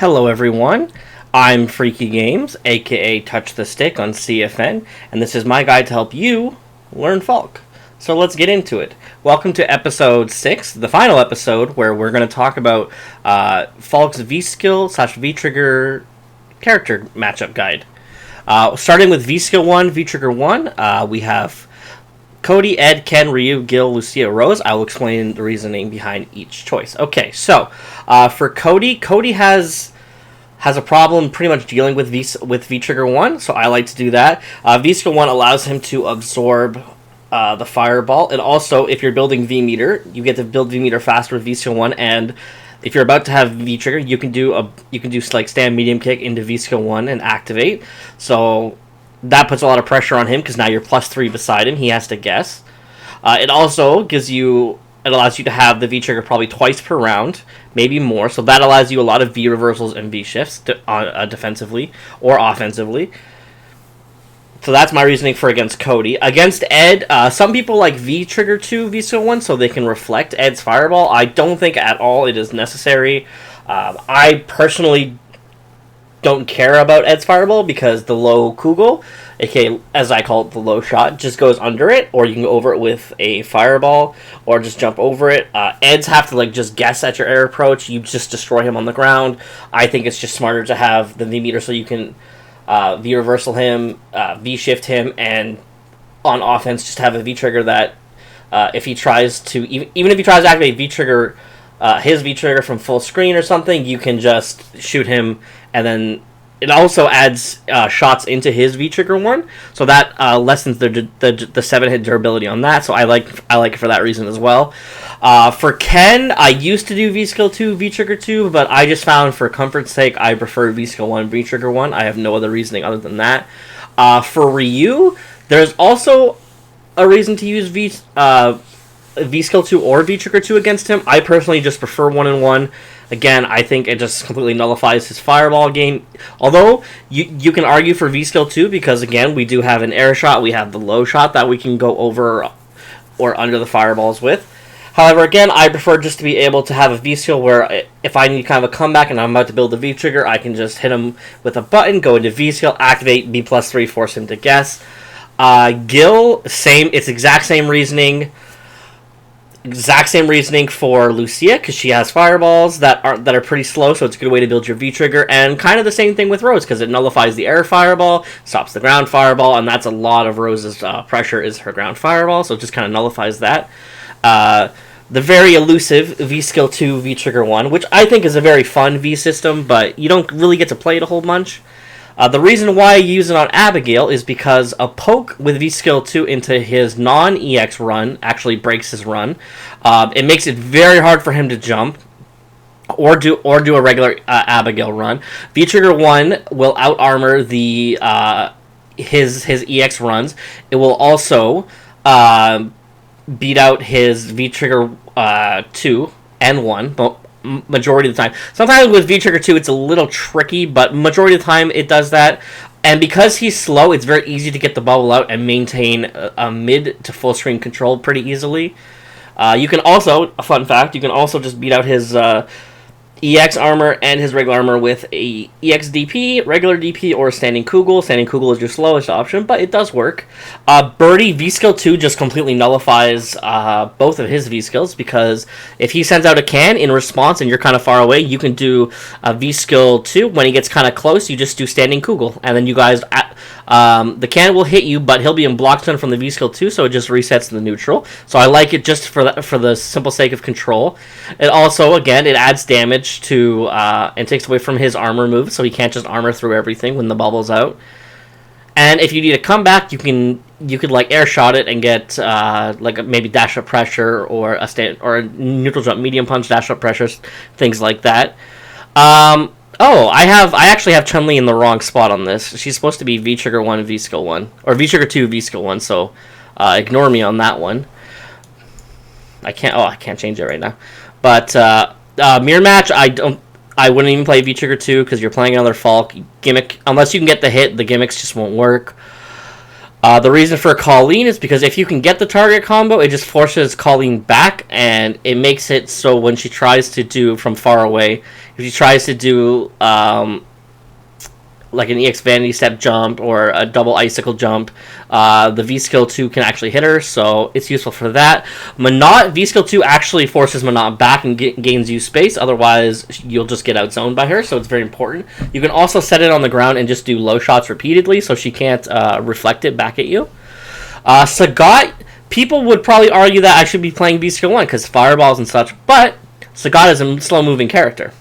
Hello everyone, I'm Freaky Games, aka Touch the Stick on CFN, and this is my guide to help you learn Falke. So let's get into it. Welcome to episode 6, the final episode, where we're going to talk about Falke's V-Skill / V-Trigger character matchup guide. Starting with V-Skill 1, V-Trigger 1, we have Cody, Ed, Ken, Ryu, Gil, Lucia, Rose. I will explain the reasoning behind each choice. Okay, so for Cody has a problem pretty much dealing with V-Trigger 1, so I like to do that. V-Skill 1 allows him to absorb the fireball, and also if you're building V-Meter, you get to build V-Meter faster with V-Skill 1, and if you're about to have V-Trigger, you can do like stand medium kick into V-Skill 1 and activate. So that puts a lot of pressure on him because now you're +3 beside him. He has to guess. It also allows you to have the V-Trigger probably twice per round, maybe more. So that allows you a lot of V-reversals and V-shifts defensively or offensively. So that's my reasoning for against Cody. Against Ed, some people like V-Trigger 2, V-Skill 1, so they can reflect Ed's fireball. I don't think at all it is necessary. I personally don't care about Ed's fireball because the low Kugel, aka as I call it the low shot, just goes under it, or you can go over it with a fireball, or just jump over it. Ed's have to just guess at your air approach. You just destroy him on the ground. I think it's just smarter to have the V-Meter so you can V-reversal him, V-shift him, and on offense just have a V-Trigger that if he tries to, even if he tries to activate V-Trigger, his V-Trigger from full screen or something, you can just shoot him, and then it also adds shots into his V-Trigger 1, so that lessens the 7-hit durability on that, so I like it for that reason as well. For Ken, I used to do V-Skill 2, V-Trigger 2, but I just found for comfort's sake I prefer V-Skill 1, V-Trigger 1. I have no other reasoning other than that. For Ryu, there's also a reason to use V-Skill 2 or V-Trigger 2 against him. I personally just prefer 1-1. Again, I think it just completely nullifies his fireball game. Although, you can argue for V-Skill 2 because, again, we do have an air shot. We have the low shot that we can go over or under the fireballs with. However, again, I prefer just to be able to have a V-Skill where if I need kind of a comeback and I'm about to build a V-Trigger, I can just hit him with a button, go into V-Skill, activate, B +3, force him to guess. Gil, it's exact same reasoning. Exact same reasoning for Lucia, because she has fireballs that are pretty slow, so it's a good way to build your V-Trigger, and kind of the same thing with Rose, because it nullifies the air fireball, stops the ground fireball, and that's a lot of Rose's pressure is her ground fireball, so it just kind of nullifies that. The very elusive V-Skill 2, V-Trigger 1, which I think is a very fun V-system, but you don't really get to play it a whole bunch. The reason why I use it on Abigail is because a poke with V-Skill 2 into his non-EX run actually breaks his run. It makes it very hard for him to jump or do a regular Abigail run. V-Trigger 1 will out-armor the his EX runs. It will also beat out his V-Trigger 2 and 1, but majority of the time. Sometimes with V-Trigger 2 it's a little tricky, but majority of the time it does that. And because he's slow, it's very easy to get the bubble out and maintain a mid to full screen control pretty easily. You can also, a fun fact, you can also just beat out his EX armor and his regular armor with a EX DP, regular DP, or standing Kugel. Standing Kugel is your slowest option, but it does work. Birdie, V-Skill 2 just completely nullifies both of his V-Skills, because if he sends out a can in response and you're kind of far away, you can do a V-Skill 2. When he gets kind of close, you just do standing Kugel, and then you guys... the can will hit you, but he'll be in block stun from the V-Skill 2, so it just resets the neutral. So I like it just for the simple sake of control. It also, again, it adds damage to and takes away from his armor move, so he can't just armor through everything when the bubble's out. And if you need a comeback, you could like air shot it and get like maybe dash up pressure or a neutral jump medium punch, dash up pressures, things like that. I actually have Chun-Li in the wrong spot on this. She's supposed to be V-Trigger 1, V-Skill 1. Or V-Trigger 2, V-Skill 1, so ignore me on that one. I can't change it right now. But mirror match, I wouldn't even play V-Trigger 2 because you're playing another Falke gimmick. Unless you can get the hit, the gimmicks just won't work. The reason for Colleen is because if you can get the target combo, it just forces Colleen back, and it makes it so when she tries to do from far away, if she tries to do like an EX Vanity Step jump or a double Icicle jump, the V-Skill 2 can actually hit her, so it's useful for that. Monot, V-Skill 2 actually forces Monot back and gains you space, otherwise you'll just get outzoned by her, so it's very important. You can also set it on the ground and just do low shots repeatedly, so she can't reflect it back at you. Sagat, people would probably argue that I should be playing V-Skill 1, because fireballs and such, but Sagat is a slow-moving character.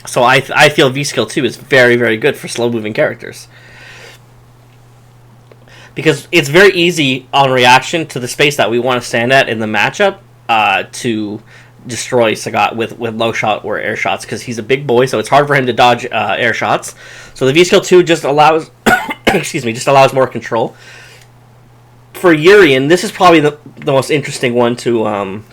So I feel V-Skill 2 is very, very good for slow-moving characters. Because it's very easy on reaction to the space that we want to stand at in the matchup to destroy Sagat with low shot or air shots, because he's a big boy, so it's hard for him to dodge air shots. So the V-Skill 2 just allows just allows more control. For Urian, this is probably the most interesting one to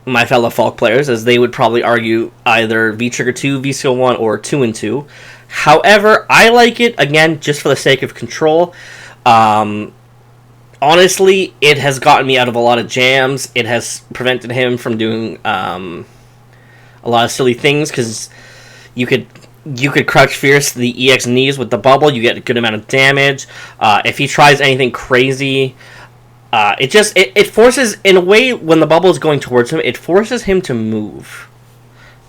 my fellow Falke players, as they would probably argue either V-Trigger 2, V-Skill 1, or 2 and 2. However, I like it, again, just for the sake of control. Honestly, it has gotten me out of a lot of jams. It has prevented him from doing a lot of silly things, because you could Crouch Fierce the EX knees with the bubble, you get a good amount of damage. If he tries anything crazy, it forces, in a way, when the bubble is going towards him, it forces him to move.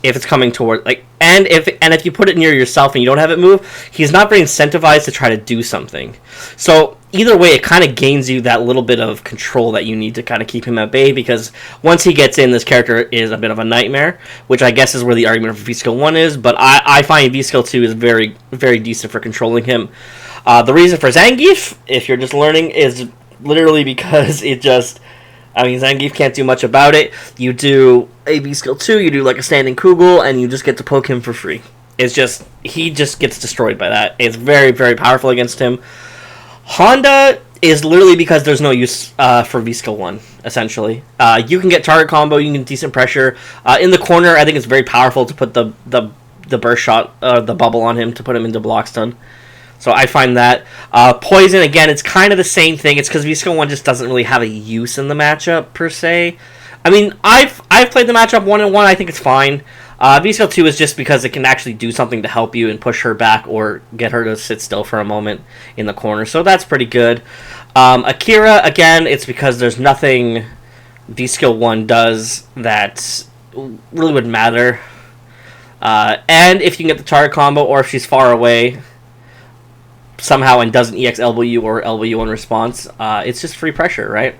If it's coming toward, and if you put it near yourself and you don't have it move, he's not very incentivized to try to do something. So either way, it kind of gains you that little bit of control that you need to kind of keep him at bay, because once he gets in, this character is a bit of a nightmare, which I guess is where the argument for V-Skill 1 is, but I find V-Skill 2 is very, very decent for controlling him. The reason for Zangief, if you're just learning, is literally because Zangief can't do much about it. You do a V-Skill 2, you do like a standing Kugel, and you just get to poke him for free. He just gets destroyed by that. It's very, very powerful against him. Honda is literally because there's no use for V-Skill 1, essentially. You can get target combo, you can get decent pressure. In the corner, I think it's very powerful to put the burst shot, the bubble on him to put him into block stun. So I find that. Poison, again, it's kind of the same thing. It's because V-Skill 1 just doesn't really have a use in the matchup, per se. I mean, I've played the matchup 1-1. I think it's fine. V-Skill 2 is just because it can actually do something to help you and push her back or get her to sit still for a moment in the corner. So that's pretty good. Akira, again, it's because there's nothing V-Skill 1 does that really would matter. And if you can get the target combo, or if she's far away somehow and doesn't EX elbow you or elbow you in response, it's just free pressure, right?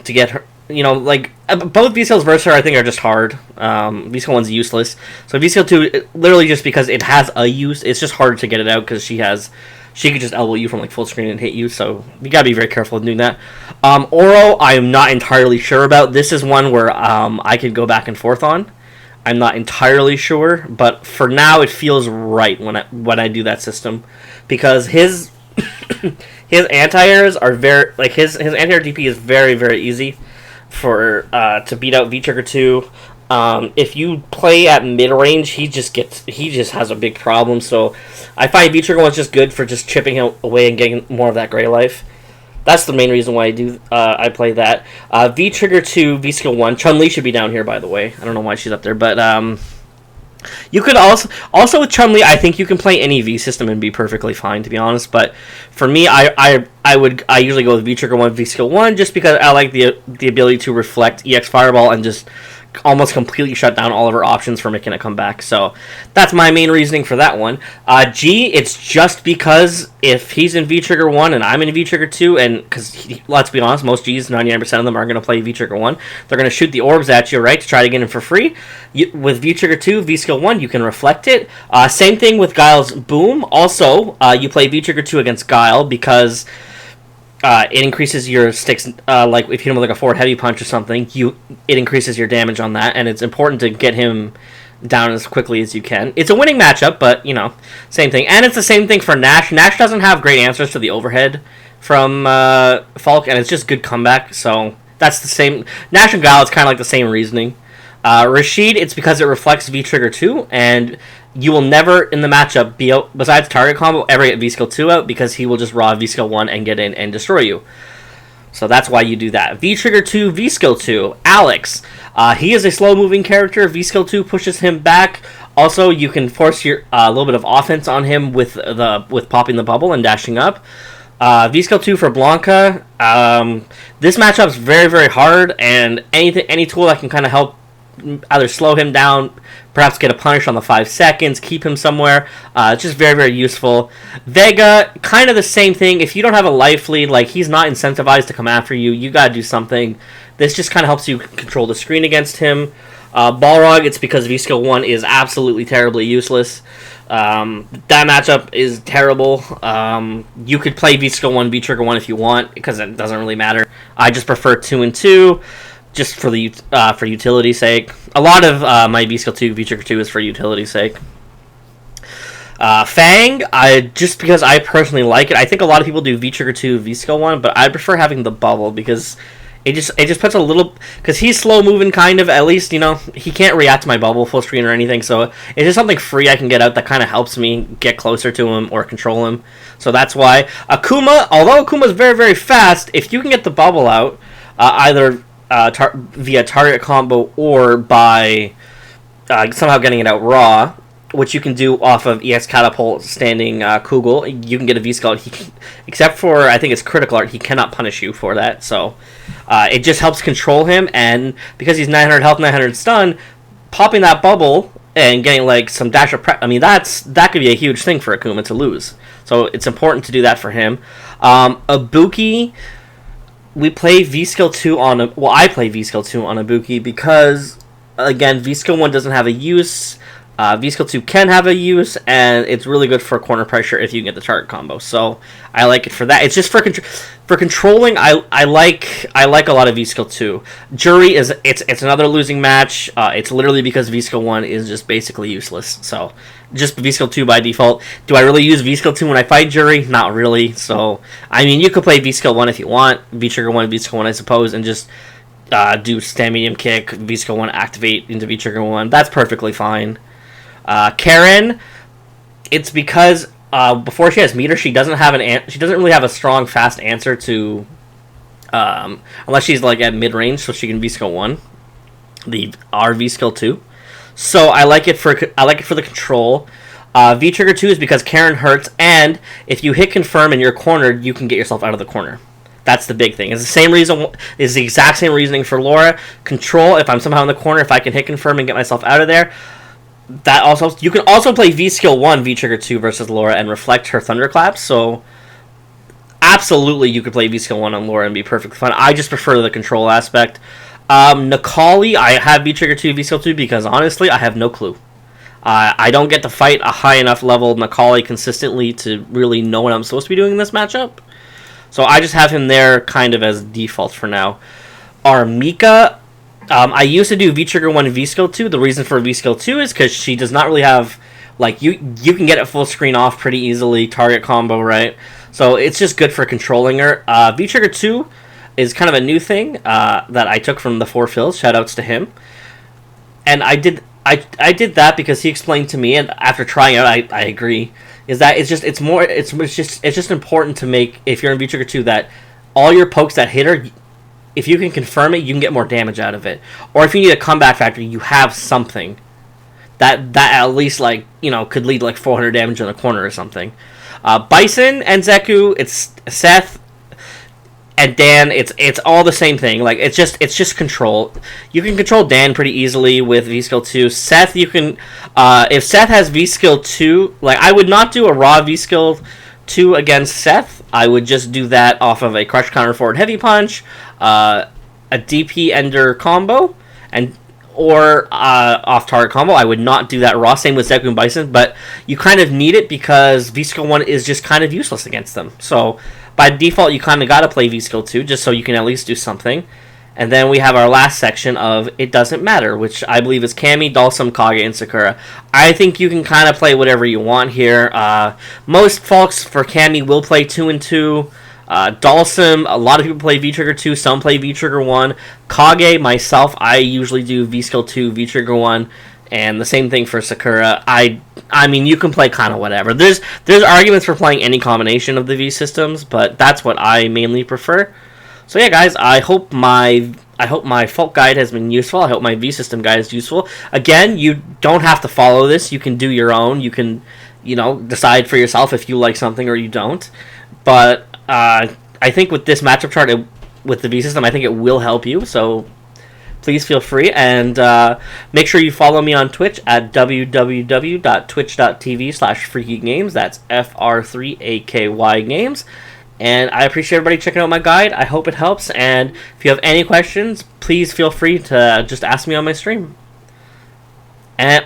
To get her, both V-Skills versus her, I think, are just hard. V-Skill 1's useless. So V-Skill 2, literally just because it has a use, it's just harder to get it out, because she could just elbow you from full screen and hit you, so you gotta be very careful in doing that. Oro, I am not entirely sure about. This is one where I could go back and forth on. I'm not entirely sure, but for now it feels right when I do that system, because his his anti-airs are very, his anti-air DP is very, very easy for to beat out V-Trigger 2. If you play at mid-range, he just has a big problem, so I find V-Trigger 1's just good for just chipping him away and getting more of that gray life. That's the main reason why I play that. V-Trigger 2, V-Skill 1. Chun-Li should be down here, by the way. I don't know why she's up there, but you could also with Chun-Li, I think you can play any V system and be perfectly fine, to be honest. But for me, I usually go with V-Trigger 1, V-Skill 1, just because I like the ability to reflect EX Fireball and just almost completely shut down all of her options for making it come back. So that's my main reasoning for that one. G, it's just because if he's in V-Trigger 1 and I'm in V-Trigger 2, and because let's be honest, most Gs, 99% of them are going to play V-Trigger 1, they're going to shoot the orbs at you, right, to try to get him for free. With V-Trigger 2, V-Skill 1, you can reflect it. Same thing with Guile's Boom. Also, you play V-Trigger 2 against Guile because it increases your sticks, if you hit him with a forward heavy punch or something, it increases your damage on that, and it's important to get him down as quickly as you can. It's a winning matchup, but, same thing. And it's the same thing for Nash. Nash doesn't have great answers to the overhead from Falke, and it's just good comeback, so that's the same. Nash and Guile, it's kind of like the same reasoning. Rashid, it's because it reflects V Trigger 2, and you will never in the matchup be out, besides target combo, ever get V Skill 2 out because he will just raw V Skill 1 and get in and destroy you. So that's why you do that. V Trigger 2, V Skill 2. Alex. He is a slow-moving character. V Skill 2 pushes him back. Also, you can force your a little bit of offense on him with popping the bubble and dashing up. V Skill 2 for Blanca. This matchup's very, very hard, and any tool that can kind of help either slow him down, perhaps get a punish on the 5 seconds, keep him somewhere. It's just very, very useful. Vega, kind of the same thing. If you don't have a life lead, like he's not incentivized to come after you, you gotta do something. This just kind of helps you control the screen against him. Balrog, it's because V-Skill 1 is absolutely terribly useless. That matchup is terrible. You could play V-Skill 1, V-Trigger 1 if you want, because it doesn't really matter. I just prefer 2 and 2. Just for the for utility's sake. A lot of my V-Skill 2, V-Trigger 2 is for utility's sake. Fang, just because I personally like it. I think a lot of people do V-Trigger 2, V-Skill 1, but I prefer having the bubble because it just puts a little... Because he's slow-moving, kind of, at least, you know, he can't react to my bubble full screen or anything, so it's just something free I can get out that kind of helps me get closer to him or control him. So that's why. Akuma, although Akuma's very, very fast, if you can get the bubble out, either... via target combo or by somehow getting it out raw, which you can do off of EX Catapult standing Kugel. You can get a V-Skull. Except for, I think it's Critical Art, he cannot punish you for that. So it just helps control him, and because he's 900 health, 900 stun, popping that bubble and getting like some dash of prep, I mean, that could be a huge thing for Akuma to lose. So it's important to do that for him. Ibuki... We play V-Skill 2 on... I play V-Skill 2 on Ibuki because, again, V-Skill 1 doesn't have a use. V-Skill 2 can have a use, and it's really good for corner pressure if you can get the target combo. So I like it for that. It's just for controlling. I like a lot of V-Skill 2. Jury is it's another losing match. It's literally because V-Skill 1 is just basically useless. So just V-Skill 2 by default. Do I really use V-Skill 2 when I fight Jury? Not really. So I mean, you could play V-Skill 1 if you want. V-Trigger 1, V-Skill 1, I suppose, and just do stand medium kick, V-Skill 1 activate into V-Trigger 1. That's perfectly fine. Karen, it's because before she has meter, she doesn't really have a strong fast answer to unless she's like at mid range, so she can V-Skill 1, the V-Skill 2. So I like it for the control. V-Trigger 2 is because Karen hurts, and if you hit confirm and you're cornered, you can get yourself out of the corner. That's the big thing. It's the same reason. Is the exact same reasoning for Laura. Control. If I'm somehow in the corner, if I can hit confirm and get myself out of there. That also, you can also play V-Skill 1, V-Trigger 2 versus Laura and reflect her Thunderclaps, so absolutely you could play V-Skill 1 on Laura and be perfectly fine. I just prefer the control aspect. Nikali, I have V-Trigger 2, V-Skill 2 because honestly, I have no clue. I don't get to fight a high enough level Nikali consistently to really know what I'm supposed to be doing in this matchup. So I just have him there kind of as default for now. Armika, I used to do V-Trigger 1 and V-Skill 2. The reason for V-Skill 2 is because she does not really have... Like, you can get it full screen off pretty easily, target combo, right? So it's just good for controlling her. V-Trigger 2 is kind of a new thing that I took from the Four Fills. Shoutouts to him. And I did that because he explained to me, and after trying it out, I agree, is that it's just important to make, if you're in V-Trigger 2, that all your pokes that hit her... If you can confirm it, you can get more damage out of it. Or if you need a comeback factor, you have something that at least, like, you know, could lead like 400 damage in a corner or something. Bison and Zeku, it's Seth and Dan. It's all the same thing. Like, it's just control. You can control Dan pretty easily with V-Skill 2. Seth, you can if Seth has V-Skill 2, like, I would not do a raw V-Skill 2 against Seth. I would just do that off of a Crush Counter Forward Heavy Punch, a DP Ender combo, or off target combo. I would not do that raw. Same with Zeku and Bison, but you kind of need it because V-Skill 1 is just kind of useless against them. So by default, you kind of got to play V-Skill 2 just so you can at least do something. And then we have our last section of It Doesn't Matter, which I believe is Kami, Dhalsim, Kage, and Sakura. I think you can kind of play whatever you want here. Most folks for Kami will play 2 and 2. Dalsum, a lot of people play V-Trigger 2, some play V-Trigger 1. Kage, myself, I usually do V-Skill 2, V-Trigger 1, and the same thing for Sakura. I mean, you can play kind of whatever. There's arguments for playing any combination of the V systems, but that's what I mainly prefer. So yeah, guys, I hope my Falke guide has been useful. I hope my V system guide is useful. Again, you don't have to follow this. You can do your own. You can, decide for yourself if you like something or you don't. But I think with this matchup chart with the V system, I think it will help you. So please feel free, and make sure you follow me on Twitch at www.twitch.tv/freakygames. That's FR3AKY games. And I appreciate everybody checking out my guide. I hope it helps. And if you have any questions, please feel free to just ask me on my stream.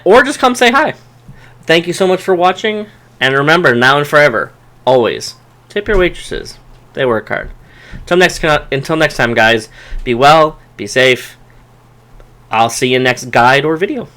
Or just come say hi. Thank you so much for watching. And remember, now and forever, always, tip your waitresses. They work hard. Until next time, guys, be well, be safe. I'll see you next guide or video.